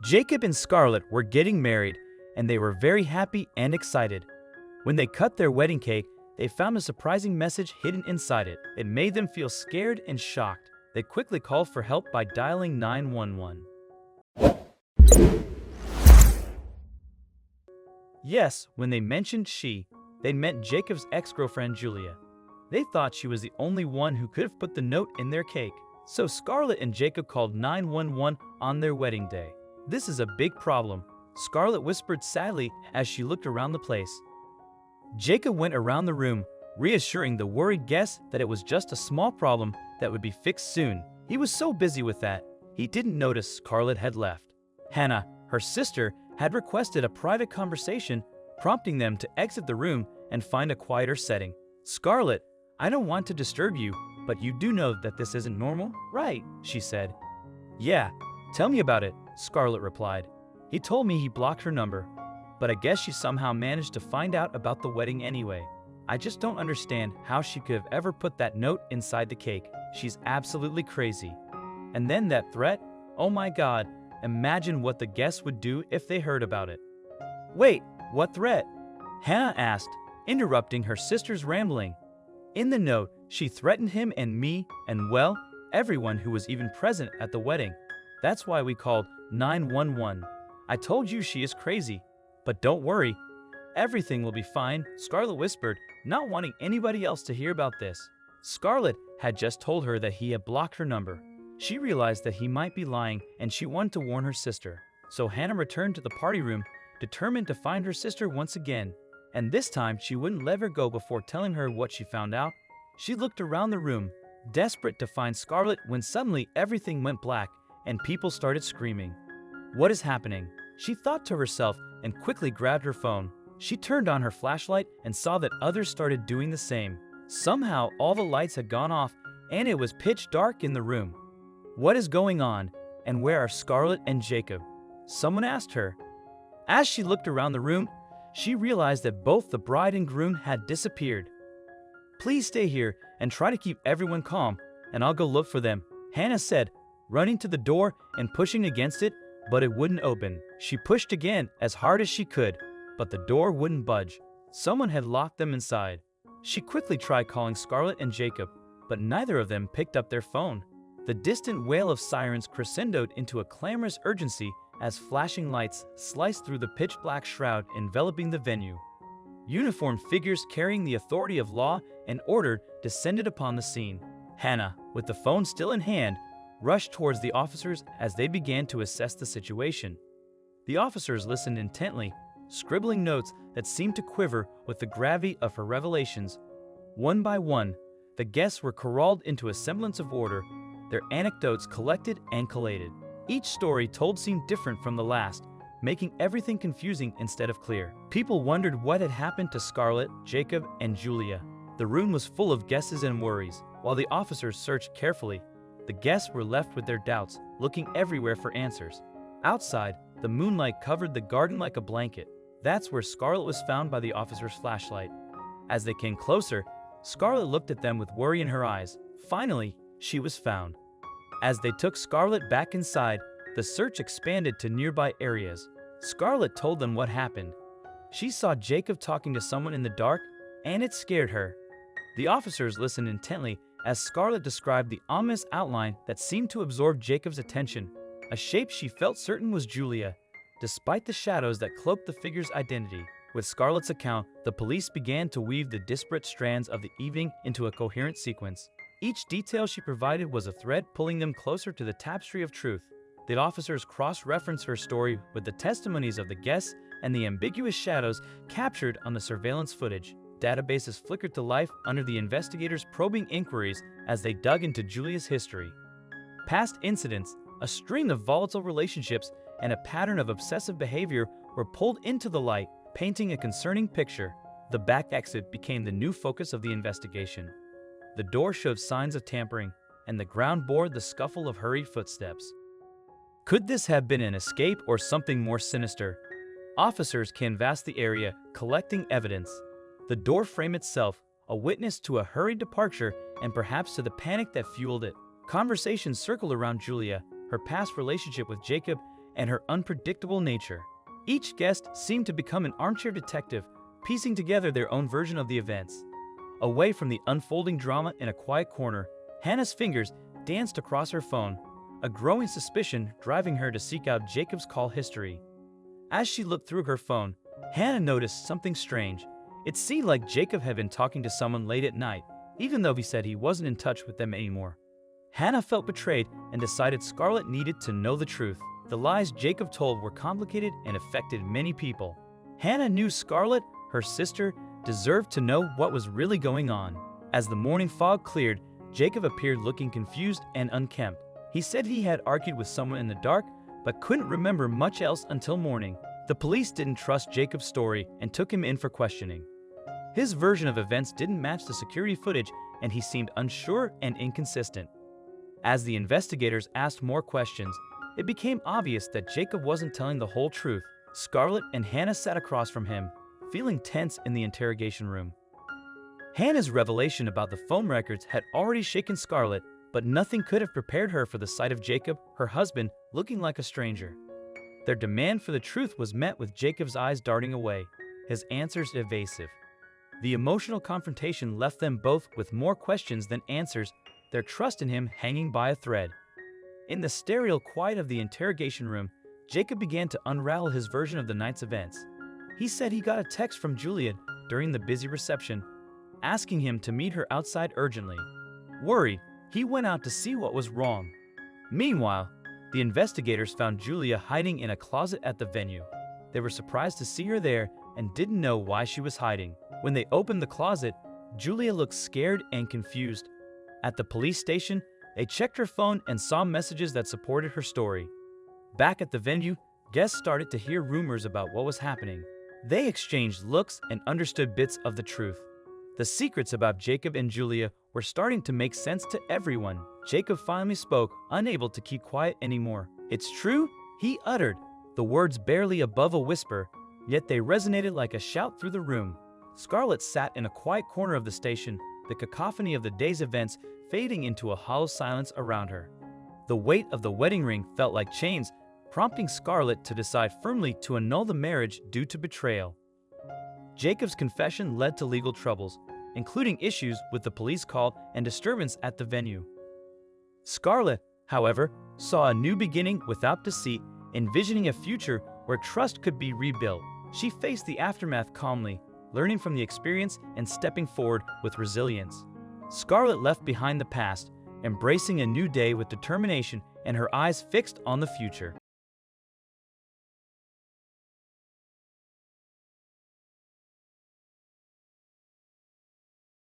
Jacob and Scarlett were getting married, and they were very happy and excited. When they cut their wedding cake, they found a surprising message hidden inside it. It made them feel scared and shocked. They quickly called for help by dialing 911. Yes, when they mentioned she, they meant Jacob's ex-girlfriend Julia. They thought she was the only one who could have put the note in their cake. So Scarlett and Jacob called 911 on their wedding day. "This is a big problem," Scarlett whispered sadly as she looked around the place. Jacob went around the room, reassuring the worried guests that it was just a small problem that would be fixed soon. He was so busy with that, he didn't notice Scarlett had left. Hannah, her sister, had requested a private conversation, prompting them to exit the room and find a quieter setting. "Scarlett, I don't want to disturb you, but you do know that this isn't normal, right?" she said. "Yeah, tell me about it," Scarlett replied. "He told me he blocked her number, but I guess she somehow managed to find out about the wedding anyway. I just don't understand how she could have ever put that note inside the cake. She's absolutely crazy. And then that threat? Oh my God, imagine what the guests would do if they heard about it." "Wait, what threat?" Hannah asked, interrupting her sister's rambling. "In the note, she threatened him and me and, well, everyone who was even present at the wedding. That's why we called 911. I told you she is crazy, but don't worry, everything will be fine," Scarlett whispered, not wanting anybody else to hear about this. Scarlett had just told her that he had blocked her number. She realized that he might be lying, and she wanted to warn her sister. So Hannah returned to the party room, determined to find her sister once again. And this time, she wouldn't let her go before telling her what she found out. She looked around the room, desperate to find Scarlett, when suddenly everything went black and people started screaming. "What is happening?" she thought to herself and quickly grabbed her phone. She turned on her flashlight and saw that others started doing the same. Somehow, all the lights had gone off and it was pitch dark in the room. "What is going on, and where are Scarlett and Jacob?" someone asked her. As she looked around the room, she realized that both the bride and groom had disappeared. "Please stay here and try to keep everyone calm, and I'll go look for them," Hannah said, running to the door and pushing against it, but it wouldn't open. She pushed again as hard as she could, but the door wouldn't budge. Someone had locked them inside. She quickly tried calling Scarlett and Jacob, but neither of them picked up their phone. The distant wail of sirens crescendoed into a clamorous urgency as flashing lights sliced through the pitch-black shroud enveloping the venue. Uniformed figures carrying the authority of law and order descended upon the scene. Hannah, with the phone still in hand, rushed towards the officers as they began to assess the situation. The officers listened intently, scribbling notes that seemed to quiver with the gravity of her revelations. One by one, the guests were corralled into a semblance of order, their anecdotes collected and collated. Each story told seemed different from the last, making everything confusing instead of clear. People wondered what had happened to Scarlett, Jacob, and Julia. The room was full of guesses and worries. While the officers searched carefully, the guests were left with their doubts, looking everywhere for answers. Outside, the moonlight covered the garden like a blanket. That's where Scarlett was found by the officer's flashlight. As they came closer, Scarlett looked at them with worry in her eyes. Finally, she was found. As they took Scarlett back inside, the search expanded to nearby areas. Scarlett told them what happened. She saw Jacob talking to someone in the dark, and it scared her. The officers listened intently as Scarlett described the ominous outline that seemed to absorb Jacob's attention, a shape she felt certain was Julia, despite the shadows that cloaked the figure's identity. With Scarlett's account, the police began to weave the disparate strands of the evening into a coherent sequence. Each detail she provided was a thread pulling them closer to the tapestry of truth. The officers cross-referenced her story with the testimonies of the guests and the ambiguous shadows captured on the surveillance footage. Databases flickered to life under the investigators' probing inquiries as they dug into Julia's history. Past incidents, a string of volatile relationships, and a pattern of obsessive behavior were pulled into the light, painting a concerning picture. The back exit became the new focus of the investigation. The door showed signs of tampering, and the ground bore the scuffle of hurried footsteps. Could this have been an escape or something more sinister? Officers canvassed the area, collecting evidence. The door frame itself, a witness to a hurried departure and perhaps to the panic that fueled it. Conversations circled around Julia, her past relationship with Jacob, and her unpredictable nature. Each guest seemed to become an armchair detective, piecing together their own version of the events. Away from the unfolding drama in a quiet corner, Hannah's fingers danced across her phone, a growing suspicion driving her to seek out Jacob's call history. As she looked through her phone, Hannah noticed something strange. It seemed like Jacob had been talking to someone late at night, even though he said he wasn't in touch with them anymore. Hannah felt betrayed and decided Scarlett needed to know the truth. The lies Jacob told were complicated and affected many people. Hannah knew Scarlett, her sister, deserved to know what was really going on. As the morning fog cleared, Jacob appeared looking confused and unkempt. He said he had argued with someone in the dark, but couldn't remember much else until morning. The police didn't trust Jacob's story and took him in for questioning. His version of events didn't match the security footage, and he seemed unsure and inconsistent. As the investigators asked more questions, it became obvious that Jacob wasn't telling the whole truth. Scarlett and Hannah sat across from him, feeling tense in the interrogation room. Hannah's revelation about the phone records had already shaken Scarlett, but nothing could have prepared her for the sight of Jacob, her husband, looking like a stranger. Their demand for the truth was met with Jacob's eyes darting away, his answers evasive. The emotional confrontation left them both with more questions than answers, their trust in him hanging by a thread. In the sterile quiet of the interrogation room, Jacob began to unravel his version of the night's events. He said he got a text from Juliet during the busy reception, asking him to meet her outside urgently. Worried, he went out to see what was wrong. Meanwhile, the investigators found Julia hiding in a closet at the venue. They were surprised to see her there and didn't know why she was hiding. When they opened the closet, Julia looked scared and confused. At the police station, they checked her phone and saw messages that supported her story. Back at the venue, guests started to hear rumors about what was happening. They exchanged looks and understood bits of the truth. The secrets about Jacob and Julia were starting to make sense to everyone. Jacob finally spoke, unable to keep quiet anymore. "It's true," he uttered, the words barely above a whisper, yet they resonated like a shout through the room. Scarlett sat in a quiet corner of the station, the cacophony of the day's events fading into a hollow silence around her. The weight of the wedding ring felt like chains, prompting Scarlett to decide firmly to annul the marriage due to betrayal. Jacob's confession led to legal troubles, including issues with the police call and disturbance at the venue. Scarlett, however, saw a new beginning without deceit, envisioning a future where trust could be rebuilt. She faced the aftermath calmly, learning from the experience and stepping forward with resilience. Scarlett left behind the past, embracing a new day with determination and her eyes fixed on the future.